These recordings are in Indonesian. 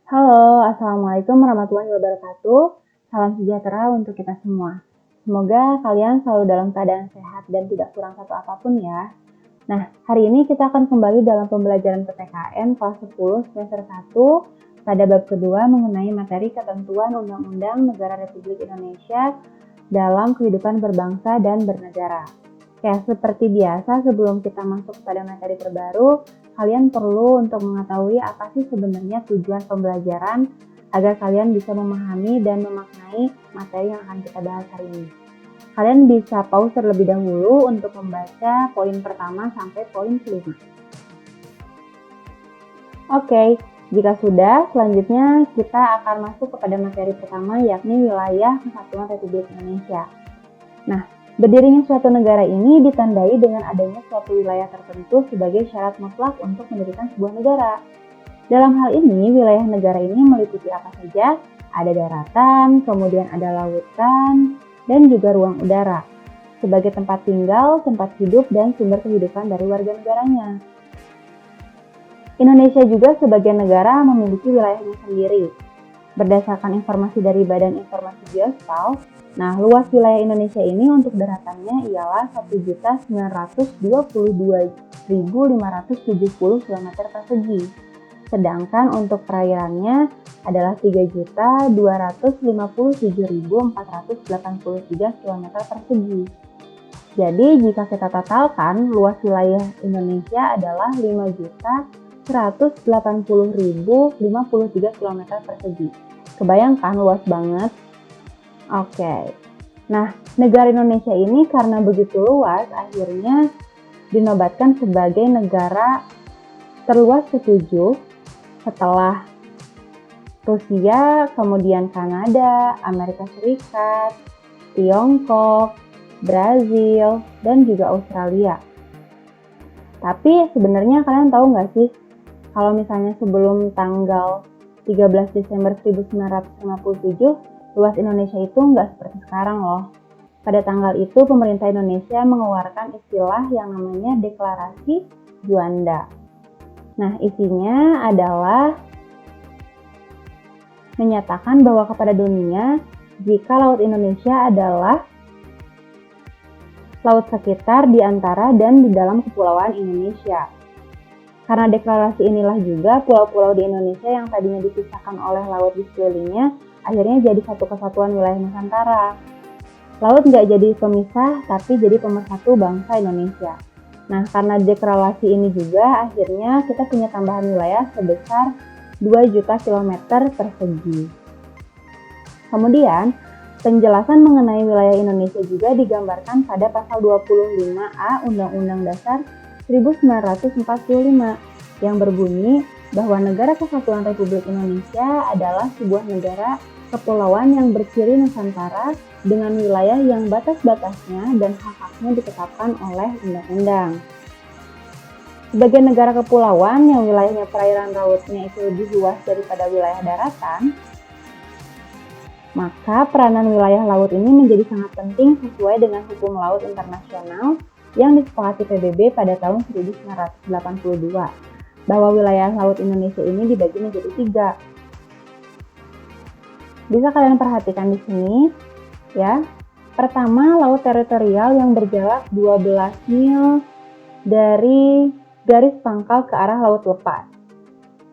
Halo, Assalamualaikum warahmatullahi wabarakatuh. Salam sejahtera untuk kita semua. Semoga kalian selalu dalam keadaan sehat dan tidak kurang satu apapun ya. Nah, hari ini kita akan kembali dalam pembelajaran PPKN kelas 10 semester 1 pada bab kedua mengenai materi ketentuan Undang-Undang Negara Republik Indonesia dalam kehidupan berbangsa dan bernegara. Seperti biasa, sebelum kita masuk pada materi terbaru, kalian perlu untuk mengetahui apa sih sebenarnya tujuan pembelajaran agar kalian bisa memahami dan memaknai materi yang akan kita bahas hari ini. Kalian bisa pause terlebih dahulu untuk membaca poin pertama sampai poin kelima. Oke, jika sudah, selanjutnya kita akan masuk kepada materi pertama, yakni wilayah Kesatuan Republik Indonesia. Nah, berdirinya suatu negara ini ditandai dengan adanya suatu wilayah tertentu sebagai syarat mutlak untuk mendirikan sebuah negara. Dalam hal ini, wilayah negara ini meliputi apa saja? Ada daratan, kemudian ada lautan, dan juga ruang udara, sebagai tempat tinggal, tempat hidup, dan sumber kehidupan dari warga negaranya. Indonesia juga sebagai negara memiliki wilayahnya sendiri. Berdasarkan informasi dari Badan Informasi Geospasial, luas wilayah Indonesia ini untuk daratannya ialah 1.922.570 km persegi. Sedangkan untuk perairannya adalah 3.257.483 km persegi. Jadi jika kita totalkan, luas wilayah Indonesia adalah 5.180.053 km persegi. Kebayangkan luas banget? Oke. Nah, negara Indonesia ini karena begitu luas, akhirnya dinobatkan sebagai negara terluas ke-7 setelah Rusia, kemudian Kanada, Amerika Serikat, Tiongkok, Brazil, dan juga Australia. Tapi sebenarnya kalian tahu nggak sih, kalau misalnya sebelum tanggal 13 Desember 1957, luas Indonesia itu nggak seperti sekarang loh. Pada tanggal itu, pemerintah Indonesia mengeluarkan istilah yang namanya Deklarasi Juanda. Nah, isinya adalah menyatakan bahwa kepada dunia, jika laut Indonesia adalah laut sekitar di antara dan di dalam kepulauan Indonesia. Karena deklarasi inilah juga pulau-pulau di Indonesia yang tadinya dipisahkan oleh laut di sekelilingnya, akhirnya jadi satu kesatuan wilayah Nusantara. Laut nggak jadi pemisah, tapi jadi pemersatu bangsa Indonesia. Nah, karena deklarasi ini juga, akhirnya kita punya tambahan wilayah sebesar 2 juta kilometer persegi. Kemudian, penjelasan mengenai wilayah Indonesia juga digambarkan pada pasal 25A Undang-Undang Dasar 1945 yang berbunyi bahwa Negara Kesatuan Republik Indonesia adalah sebuah negara kepulauan yang berciri Nusantara dengan wilayah yang batas-batasnya dan hak-haknya ditetapkan oleh undang-undang. Sebagai negara kepulauan yang wilayahnya perairan lautnya itu lebih luas daripada wilayah daratan, maka peranan wilayah laut ini menjadi sangat penting sesuai dengan hukum laut internasional yang disepakati PBB pada tahun 1982, bahwa wilayah laut Indonesia ini dibagi menjadi 3. Bisa kalian perhatikan di sini, ya. Pertama, laut teritorial yang berjarak 12 mil dari garis pangkal ke arah laut lepas.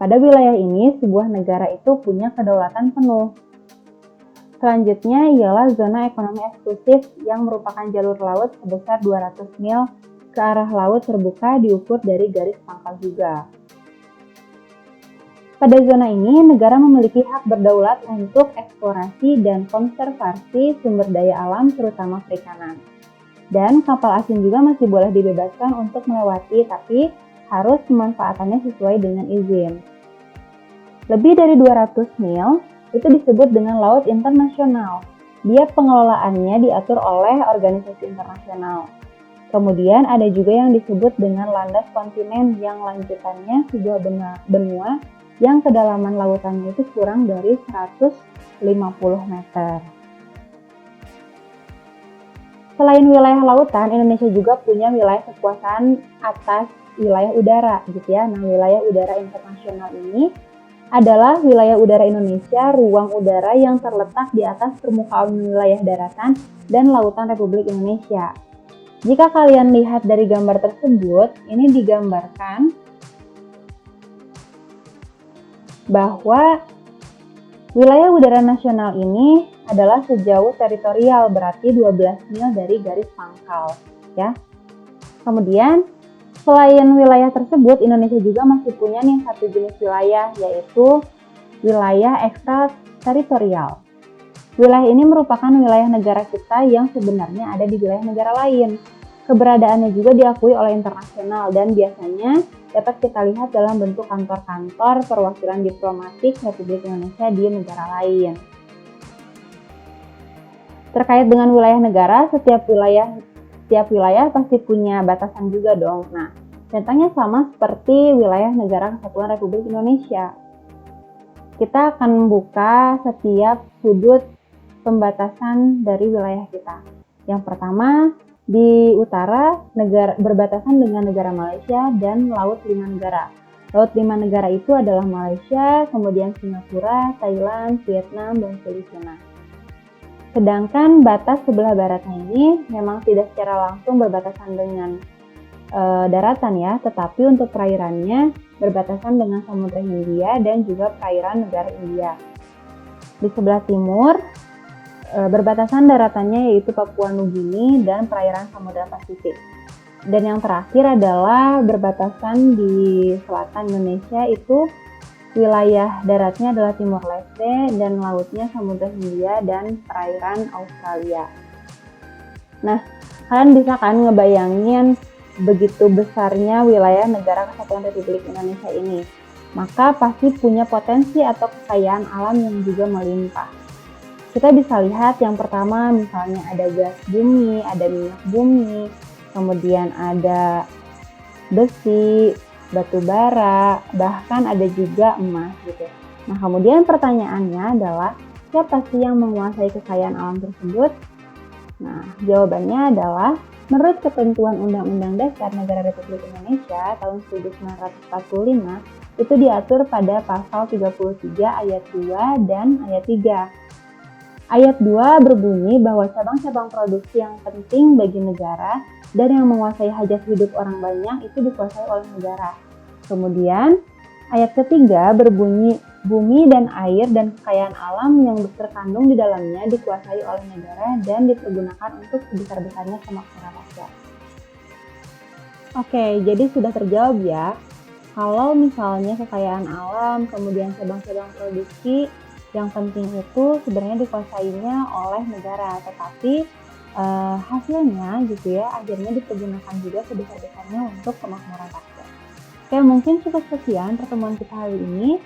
Pada wilayah ini, sebuah negara itu punya kedaulatan penuh. Selanjutnya ialah zona ekonomi eksklusif yang merupakan jalur laut sebesar 200 mil ke arah laut terbuka diukur dari garis pangkal juga. Pada zona ini, negara memiliki hak berdaulat untuk eksplorasi dan konservasi sumber daya alam terutama perikanan. Dan kapal asing juga masih boleh dibebaskan untuk melewati, tapi harus pemanfaatannya sesuai dengan izin. Lebih dari 200 mil itu disebut dengan laut internasional. Dia pengelolaannya diatur oleh organisasi internasional. Kemudian ada juga yang disebut dengan landas kontinen yang lanjutannya sebuah benua yang kedalaman lautannya itu kurang dari 150 meter. Selain wilayah lautan, Indonesia juga punya wilayah kekuasaan atas wilayah udara gitu ya. Nah, wilayah udara internasional ini adalah wilayah udara Indonesia, ruang udara yang terletak di atas permukaan wilayah daratan dan lautan Republik Indonesia. Jika kalian lihat dari gambar tersebut, ini digambarkan bahwa wilayah udara nasional ini adalah sejauh teritorial, berarti 12 mil dari garis pangkal, ya. Kemudian, selain wilayah tersebut, Indonesia juga masih punya nih satu jenis wilayah, yaitu wilayah ekstrateritorial. Wilayah ini merupakan wilayah negara kita yang sebenarnya ada di wilayah negara lain. Keberadaannya juga diakui oleh internasional dan biasanya dapat kita lihat dalam bentuk kantor-kantor perwakilan diplomatik Republik Indonesia di negara lain. Terkait dengan wilayah negara, setiap wilayah pasti punya batasan juga dong. Nah, contohnya sama seperti wilayah negara kesatuan Republik Indonesia. Kita akan membuka setiap sudut pembatasan dari wilayah kita. Yang pertama, di utara berbatasan dengan negara Malaysia dan Laut 5 negara. Laut 5 negara itu adalah Malaysia, kemudian Singapura, Thailand, Vietnam, dan Filipina. Sedangkan batas sebelah baratnya ini memang tidak secara langsung berbatasan dengan daratan ya, tetapi untuk perairannya berbatasan dengan Samudra Hindia dan juga perairan negara India. Di sebelah timur berbatasan daratannya yaitu Papua Nugini dan perairan Samudra Pasifik. Dan yang terakhir adalah berbatasan di selatan Indonesia, itu wilayah daratnya adalah Timor Leste dan lautnya Samudra Hindia dan perairan Australia. Nah, kalian bisa kan ngebayangin begitu besarnya wilayah negara kesatuan Republik Indonesia ini. Maka pasti punya potensi atau kekayaan alam yang juga melimpah. Kita bisa lihat yang pertama misalnya ada gas bumi, ada minyak bumi, kemudian ada besi, batu bara, bahkan ada juga emas gitu. Nah, kemudian pertanyaannya adalah siapa sih yang menguasai kekayaan alam tersebut? Nah, jawabannya adalah menurut ketentuan Undang-Undang Dasar Negara Republik Indonesia tahun 1945 itu diatur pada pasal 33 ayat 2 dan ayat 3. Ayat 2 berbunyi bahwa cabang-cabang produksi yang penting bagi negara dan yang menguasai hajat hidup orang banyak itu dikuasai oleh negara. Kemudian ayat ketiga berbunyi bumi dan air dan kekayaan alam yang terkandung di dalamnya dikuasai oleh negara dan dipergunakan untuk sebesar-besarnya kemakmuran rakyat. Oke, jadi sudah terjawab ya. Kalau misalnya kekayaan alam, kemudian cabang-cabang produksi yang penting itu sebenarnya dikuasainya oleh negara, tetapi hasilnya gitu ya, akhirnya dipergunakan juga sebesar-besarnya untuk kemakmuran rakyat. Oke, mungkin cukup sekian pertemuan kita hari ini.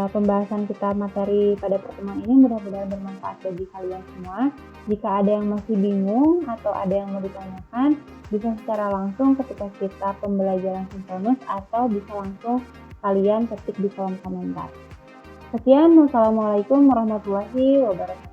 Pembahasan kita materi pada pertemuan ini mudah-mudahan bermanfaat bagi kalian semua. Jika ada yang masih bingung atau ada yang mau ditanyakan, bisa secara langsung ketika kita pembelajaran sinkronus atau bisa langsung kalian ketik di kolom komentar. Sekian, wassalamualaikum warahmatullahi wabarakatuh.